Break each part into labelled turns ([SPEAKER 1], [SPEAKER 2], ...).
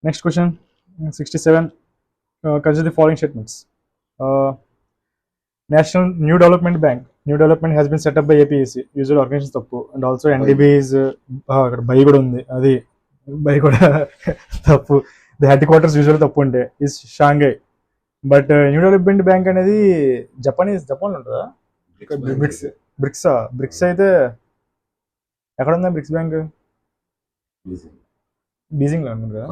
[SPEAKER 1] Next question, 67. Consider the following statements. National New Development Bank. New Development has been set up by APEC, usual organization తప్పు, and also NDB is అక్కడ by కూడా ఉంది, అది by కూడా తప్పు. The head quarters usual తప్పు ఉంటే is Shanghai. But new development bank అనేది జపాన్ ఉంటుందా? బ్రిక్స్ అయితే ఎక్కడ ఉందా బ్రిక్స్ బ్యాంక్? బీజింగ్ లో ఉంది కదా.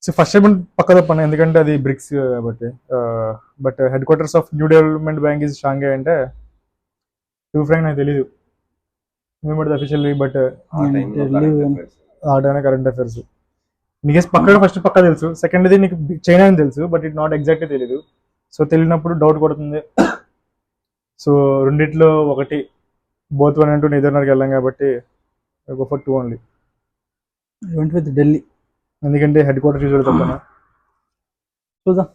[SPEAKER 1] సో ఫస్ట్ స్టేట్మెంట్ పక్క తప్పండి, ఎందుకంటే అది బ్రిక్స్ కాబట్టి. But head quarters of new development bank is Shanghai అంటే టూ ఫ్రాంక్ నాకు తెలీదు అఫీషియల్లీ, బట్ ఆ టైం కరెంట్ అఫైర్స్ నీకు పక్క తెలుసు. సెకండ్ది నీకు చైనా అని తెలుసు, బట్ ఇట్ నాట్ ఎగ్జాక్ట్గా తెలీదు. సో తెలియనప్పుడు డౌట్ కొడుతుంది. సో రెండిట్లో ఒకటి, బోత్ 1 and 2 నెదర్లాండ్కి వెళ్ళాం కాబట్టి go for 2 only. With Delhi, ఎందుకంటే హెడ్ క్వార్టర్స్ యూజువల్ తప్పనా. చూద్దాం.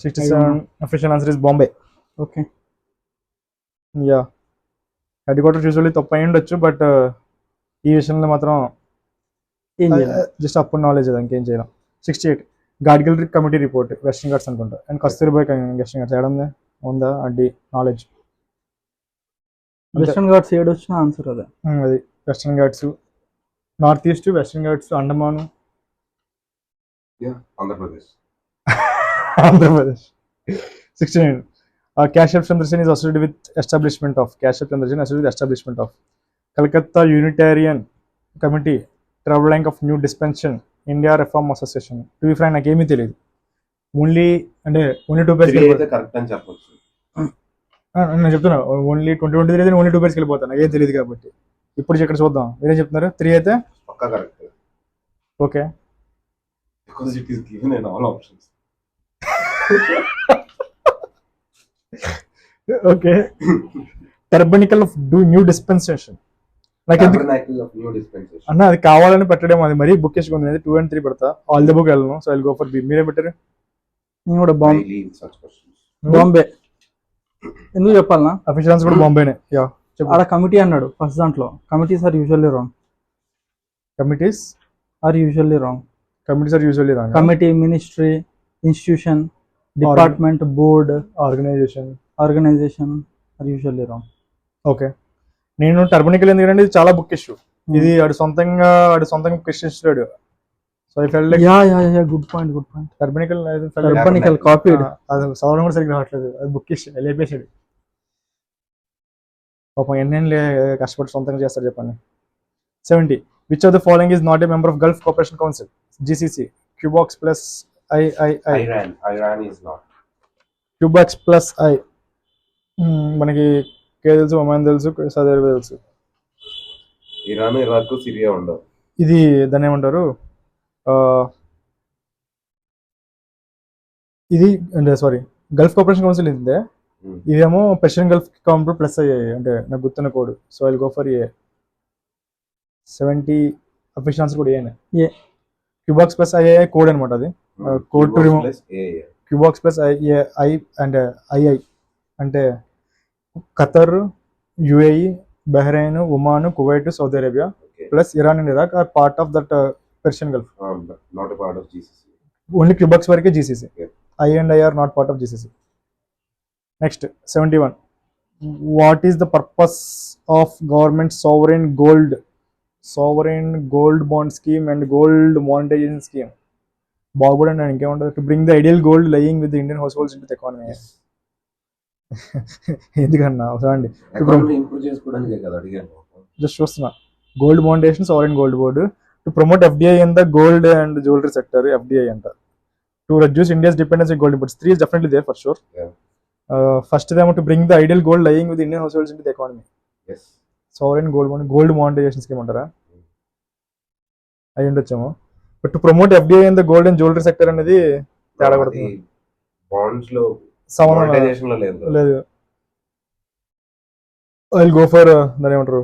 [SPEAKER 1] 67 official answer is Bombay. Okay, head quarters usually తప్పు అయి ఉండొచ్చు, బట్ ఈ విషయంలో మాత్రం జస్ట్ అప్పుడు నాలెడ్జ్ అది, ఇంకేం చేయలేం. 68 Gadgil committee report, western Ghats అనుకుంటా, అండ్ కస్తూరిబాయ్ వెస్టర్న్ ఘాట్స్ ఏడుంది ఉందా అది నాలెడ్జ్.
[SPEAKER 2] వెస్టర్న్ ఘాట్స్ ఏడు వచ్చిన ఆన్సర్ అదే,
[SPEAKER 1] అది western Ghats, north east, western Ghats, Andaman,
[SPEAKER 3] Andhra Pradesh.
[SPEAKER 1] 69 Kashyap Chandra Sen is associated with establishment of Calcutta Unitarian Committee, Traveling of New Dispensation, India Reform Association. To be frank, నాకేమీ తెలియదు. ఓన్లీ 2 పేజ్కి నేను చెప్తున్నా, ఓన్లీ 2023 ఓన్లీ 2 పేజ్కి వెళ్ళిపోతాను, నాకేం తెలియదు కాబట్టి. ఇప్పుడు ఇక్కడ చూద్దాం, మీరేం చెప్తున్నారు? 3 అయితే okay.
[SPEAKER 3] Because it is given in all options.
[SPEAKER 1] Okay. Tabernacle of New Dispensation.
[SPEAKER 3] Tabernacle of New Dispensation.
[SPEAKER 1] అన్న అది కావాలని పెట్టడం, అది మరీ బుక్ వేసుకుంది. 2 and 3 పెడతా, ఆల్ ది బుక్ వెళ్ళను. So I will go for B. మీరే పెట్టారు?
[SPEAKER 2] నేను కూడా బాంబే. ఎందుకు చెప్పాలనా?
[SPEAKER 1] అఫీషియల్ ఆన్సర్ కూడా బాంబేనే.
[SPEAKER 2] ఆడ కమిటీ అన్నాడు ఫస్ట్ దాంట్లో. Committees are usually wrong. Committee, ministry, institution, department, board, organisation are usually wrong.
[SPEAKER 1] Okay, నేను టర్బనికల్ ఎందుకంటే ఇది చాలా బుక్ ఇష్యూ. ఇది ఆడు సొంతంగా book issued. So I felt like
[SPEAKER 2] good point.
[SPEAKER 1] టర్బనికల్ కాపీడ్. అది చదవడం కూడా సరిగ్గా రావట్లేదు, అది బుక్ ఇష్యూ లేపేసాడు. పాపం ఎన్నెన్ని కష్టపడి సొంతంగా చేస్తారు చెప్పండి. 70 Which of the following is not a member of Gulf Cooperation Council, GCC? Cubox plus I.
[SPEAKER 3] Iran is not.
[SPEAKER 1] Cubox plus I. మనకి తెలుసు, ఒమాన్ తెలుసు, సౌదీ అరేబియా తెలుసు.
[SPEAKER 3] ఇరాన్, ఇరాక్, సిరియా ఉండవు.
[SPEAKER 1] ఇది దాన్ని ఏమంటారు, ఇది అంటే సారీ గల్ఫ్ కోఆపరేషన్ కౌన్సిల్ ఇదే. ఇదేమో పెర్షియన్ గల్ఫ్ కాంప్లెక్స్ ప్లస్ అయ్యాయి, అంటే నాకు గుర్తున్న code. So I will go for A. 70 official answer కూడా A. Qbox plus II code అనమాట. అది code to remove Qbox plus I and II అంటే Qatar, UAE, Bahrain, Oman, Kuwait, Saudi Arabia plus Iran and Iraq are part of that Persian Gulf.
[SPEAKER 3] Not a part of GCC.
[SPEAKER 1] Only Qbox వరకే GCC. I and I are not part of GCC. Next 71 What is the purpose of government sovereign gold bond scheme and gold monetization scheme? బాగుపడి అండి, ఇంకేముంటుంది. To bring the ideal gold lying with Indian households in the economy. ఎందుకన్నా అవసరం just చూస్తున్నా. Gold బాండేషన్, sovereign gold board, to promote FDI in the gold and jewellery sector, FDI అంట. To reduce India's dependence in gold imports. 3 is definitely there for sure. First ఏమో to bring the ideal gold lying with Indian households in the economy. Sovereign gold monetisation scheme అంటారా, అయి ఉండొచ్చేమో. But to promote FDI in the gold and jewellery sector అనేది తేడా పడుతుంది.
[SPEAKER 3] Bonds లో
[SPEAKER 1] లేదు. I will go for దాని ఏమంటారు,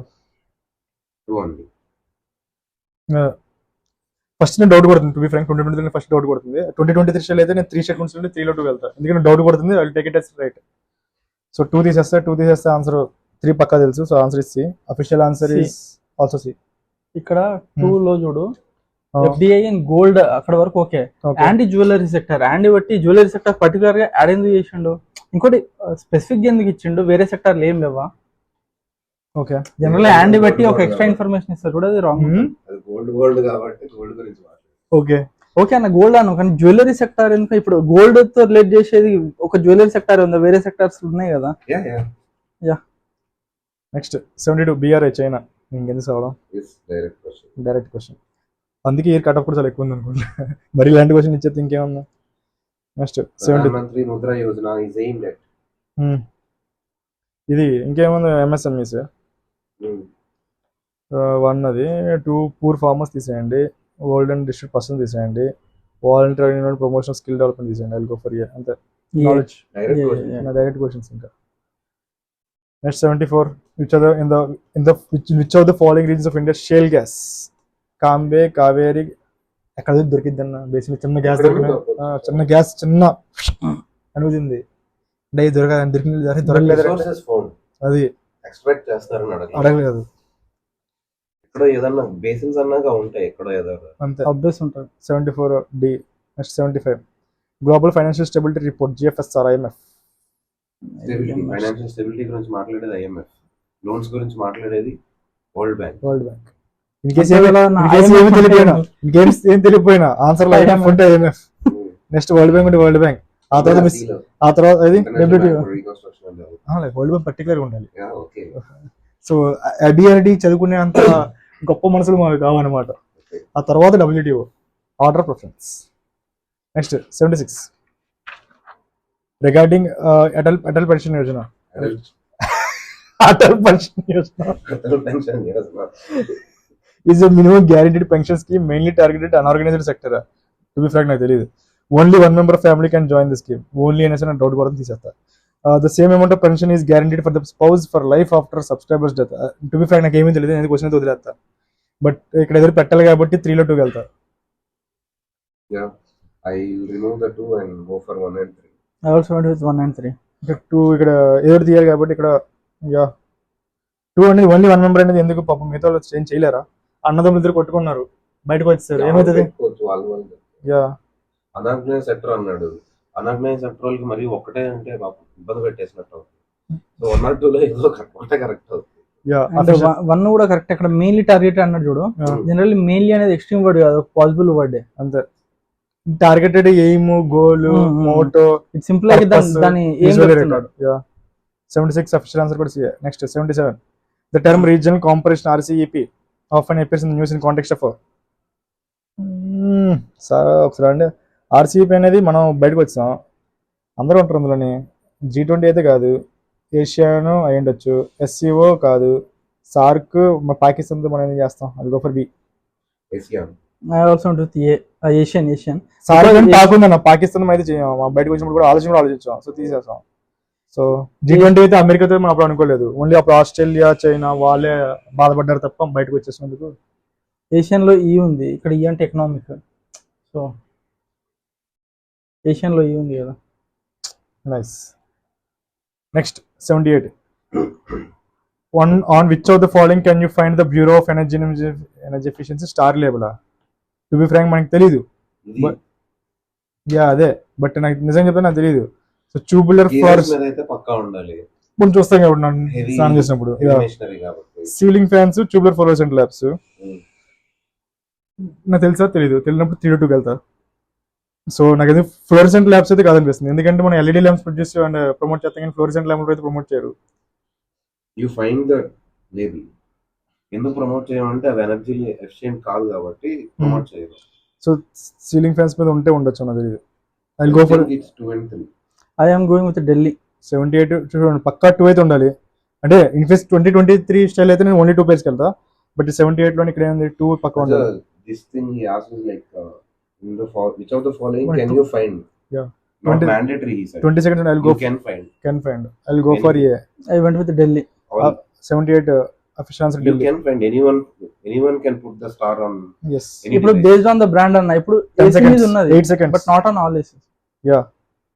[SPEAKER 1] ఫస్ట్ నేను డౌట్ కొడుతుంది. To be frank 2023 first doubt కొడుతుంది. 2023 స్టైల్ అయితే నేను 3 స్టేట్మెంట్స్ నుండి 3 లో 2 వెళ్తా, ఎందుకంటే డౌట్ కొడుతుంది. I will take it as right. So 2 తీసేస్తే ఆన్సర్ 3 పక్కా తెలుసు. So answer is C. Official answer is also C.
[SPEAKER 2] ఇక్కడ 2 లో చూడు, ఎఫ్డిఐ అండ్ గోల్డ్ అక్కడ వరకు okay. Anti jewellery sector, anti బట్టి జ్యువెలరీ సెక్టర్ పర్టికులర్ గా యాడ్ ఎందుకు చేసిండు? ఇంకోటి స్పెసిఫిక్ ఎందుకు ఇచ్చిండు? వేరే సెక్టార్లు ఏం లేవా?
[SPEAKER 1] ఓకే,
[SPEAKER 2] జనరల్ యాంటీ బట్టి ఒక ఎక్స్ట్రా ఇన్ఫర్మేషన్ ఇస్తారు కూడా, అది రాంగ్.
[SPEAKER 3] అది గోల్డ్ కాబట్టి గోల్డ్ గురించి
[SPEAKER 1] ఓకే
[SPEAKER 2] ఓకే అన్న, గోల్డ్ అన్న, కానీ జ్యువెలరీ సెక్టార్ ఎందుకు? ఇప్పుడు గోల్డ్ తో రిలేట్ చేసేది ఒక జ్యువెలరీ సెక్టార్ ఉందా? వేరే సెక్టార్స్ ఉన్నాయి కదా.
[SPEAKER 1] Next 72 BRI China. ఇంకెందుకు చదవడం, డైరెక్ట్ క్వశ్చన్. అందుకే ఇయర్ కట్ ఆఫ్ కూడా చాలా ఎక్కువ ఉంది అనుకుంటా. మరి ఇలాంటి క్వశ్చన్ ఇచ్చేది ఇంకేమన్నా. Next 70
[SPEAKER 3] Mudra Yojana is aimed at.
[SPEAKER 1] ఇది ఇంకేముంది, MSMEs 1, అది 2 పూర్ ఫార్మర్స్ తీసేయండి, ఓల్డ్ అండ్ డిస్ట్రిక్ట్ పర్సన్ తీసేయండి, వాలంటీర్ ప్రమోషన్ స్కిల్ డెవలప్మెంట్ తీసేయండి. ఐల్ గో ఫర్ ఏ, అంతే. Knowledge, direct questions. ఇంకా next 74, which of the following regions of India shale gas? Cambay, Kaveri, ఎక్కడ దొరికిద్ది అన్న? బేసిక్ చిన్న గ్యాస్ దొరికిన, చిన్న గ్యాస్, చిన్న అనుకుంది అంటే దొరకలేదు. అది
[SPEAKER 3] ఎక్స్పెక్ట్ చేస్తారని
[SPEAKER 1] అడగలేదు.
[SPEAKER 3] ఎక్కడో ఏదన్నా బేసిన్స్ అన్నాక ఉంటాయి, ఎక్కడో ఏదో
[SPEAKER 1] అంతే.
[SPEAKER 2] అబ్బాస్ ఉంటారు.
[SPEAKER 1] 74D. Next 75, global financial stability report, GFSR, IMF.
[SPEAKER 3] Financial stability గురించి మాట్లాడేది IMF, లోన్స్ గురించి మాట్లాడేది వరల్డ్ బ్యాంక్.
[SPEAKER 1] ఇన్కేస్ ఏం తెలియపోయినా ఆన్సర్ IMF ఉంటే IMF, నెక్స్ట్ వరల్డ్ బ్యాంక్ ఉంటే వరల్డ్ బ్యాంక్, ఆ తర్వాత అది వరల్డ్ బ్యాంక్ పర్టికులర్ ఉండాలి. సో BRD చదువుకునే అంత గొప్ప మనసులు మాకు కావన్నమాట. ఆ తర్వాత WTO, order preference. Next 76, regarding Atal pension Yojana. Atal pension Yojana is a minimum guaranteed pension scheme mainly targeted unorganized sector. To be frank, నాకు తెలియదు. Only one member of family can join the scheme. Only అనేసి నేను డౌట్ కూడా తీసేస్తా. The same amount of pension is guaranteed for the spouse for life after subscriber's death. To be frank, నాకు ఏమీ తెలియదు, నేను క్వశ్చన్ వదిలేస్తా. బట్ ఇక్కడ ఎదురు పెట్టాలి కాబట్టి 3లో 2 వెళ్తా.
[SPEAKER 3] I remove the 2 and go for 1 and 3.
[SPEAKER 2] I also went with 1 and 3.
[SPEAKER 1] ఇక్కడ 2 ఇక్కడ ఎదురు తీయాలి కాబట్టి ఇక్కడ 2 అనేది ఓన్లీ 1 మెంబర్ అనేది ఎందుకు? పాపం మిగతా వాళ్ళు చేంజ్ చేయలేరా? అన్నదమ్ములు ఇద్దరు కొట్టుకున్నారు, బయటకు వచ్చేసారు, ఏమవుతుంది?
[SPEAKER 3] అనార్గనైజ్ సెక్టర్ అన్నాడు. అనార్గనైజ్ సెక్టర్ వాళ్ళకి మరి ఒక్కటే అంటే ఇబ్బంది పెట్టేసినట్టు. సో 1 or 2లో ఏదో కరెక్ట్ అవుతుంది.
[SPEAKER 2] 1 కూడా కరెక్ట్. అక్కడ మెయిన్లీ టార్గెట్ అన్నాడు చూడు. జనరల్లీ మెయిన్లీ అనేది ఎక్స్ట్రీమ్ వర్డ్ కాదు, పాసిబుల్ వర్డే.
[SPEAKER 1] అంతే. Targeted aim, goal, motto,
[SPEAKER 2] it simple గా దాని ఏం చెప్తున్నాడు.
[SPEAKER 1] 76 అఫీషియల్ ఆన్సర్ కూడా CA. Next 77, the term regional cooperation RCEP often appears in the news in context of ఒకసారి అండి. RCEP అనేది మనం బయటకు వచ్చాం, అందరూ ఉంటారు అందులోని. G20 అయితే కాదు, ఏషియాను అయి ఉండొచ్చు, SCO కాదు, సార్క్, పాకిస్తాన్తో మనం ఏం చేస్తాం? అది go for B.
[SPEAKER 2] Asian
[SPEAKER 1] SAARC అని కాకుండా పాకిస్తాన్ అయితే చేయం, బయటకు వచ్చినప్పుడు కూడా ఆలోచించాం, సో తీసేస్తాం. సో G20 అయితే అమెరికాతో మనం అప్పుడు అనుకోలేదు, ఓన్లీ అప్పుడు ఆస్ట్రేలియా, చైనా వాళ్ళే బాధపడ్డారు తప్ప బయటకు వచ్చేసినందుకు.
[SPEAKER 2] ఏషియన్లో ఈ ఉంది, ఇక్కడ ఈ అంటే ఎకనామిక్. సో ఏషియన్లో ఈ ఉంది కదా.
[SPEAKER 1] Nice. Next 78, on which of the following can you find the Bureau of Energy Efficiency star label? To be frank, మనకు తెలీదు. అదే, బట్ నాకు నిజంగా చెప్తే నాకు తెలియదు. సో ట్యూబులర్ ఫ్లోర్స్
[SPEAKER 3] అయితే పక్కా ఉండాలి,
[SPEAKER 1] మనం చూస్తాం కాబట్టి నన్ను స్నానం చేసినప్పుడు. Ceiling fans, tubular fluorescent labs. నాకు తెలుసా తెలీదు, తెలియనప్పుడు 3 to 2 వెళ్తా. సో నాకైతే ఫ్లోరోసెంట్ ల్యాబ్స్ అయితే కాదనిపిస్తుంది, ఎందుకంటే మనం LED lamps produce and promote చేస్తాం, కానీ ఫ్లోరోసెంట్ ల్యాంప్ అయితే ప్రమోట్ చేయరు.
[SPEAKER 3] You find the label. ఎందుకు ప్రమోట్ చేయమంటే అవి ఎనర్జీ ఎఫిషియెంట్ కాదు కాబట్టి ప్రమోట్ చేయరు.
[SPEAKER 1] సో సీలింగ్ ఫ్యాన్స్ మీద ఉంటే ఉండొచ్చు, నాకు తెలియదు. I go for
[SPEAKER 3] 2 and 3.
[SPEAKER 2] I am going with Delhi.
[SPEAKER 1] 78 పక్కా 2 అయితే ఉండాలి. అంటే ఇన్ఫేస్ 2023 స్టైల్ అయితే నేను ఓన్లీ 2 పేజ్కి వెళ్తా, బట్ 78 లో ఇక్కడ ఏంది 2 పక్కా ఉండాలి.
[SPEAKER 3] This thing he asked is like which of the following can you find? Not mandatory, he said.
[SPEAKER 1] 20 seconds I'll go.
[SPEAKER 3] You can find.
[SPEAKER 1] I'll go for A.
[SPEAKER 2] I went with Delhi.
[SPEAKER 1] 78 official answer
[SPEAKER 3] You
[SPEAKER 1] Delhi.
[SPEAKER 3] can find anyone can put the star on.
[SPEAKER 1] Yes.
[SPEAKER 2] ఇప్పుడు based on the brand అన్న, ఇప్పుడు
[SPEAKER 1] 10
[SPEAKER 2] AC
[SPEAKER 1] seconds
[SPEAKER 2] మీద ఉన్నది
[SPEAKER 1] 8 seconds,
[SPEAKER 2] but not on all ACs.
[SPEAKER 1] Yeah.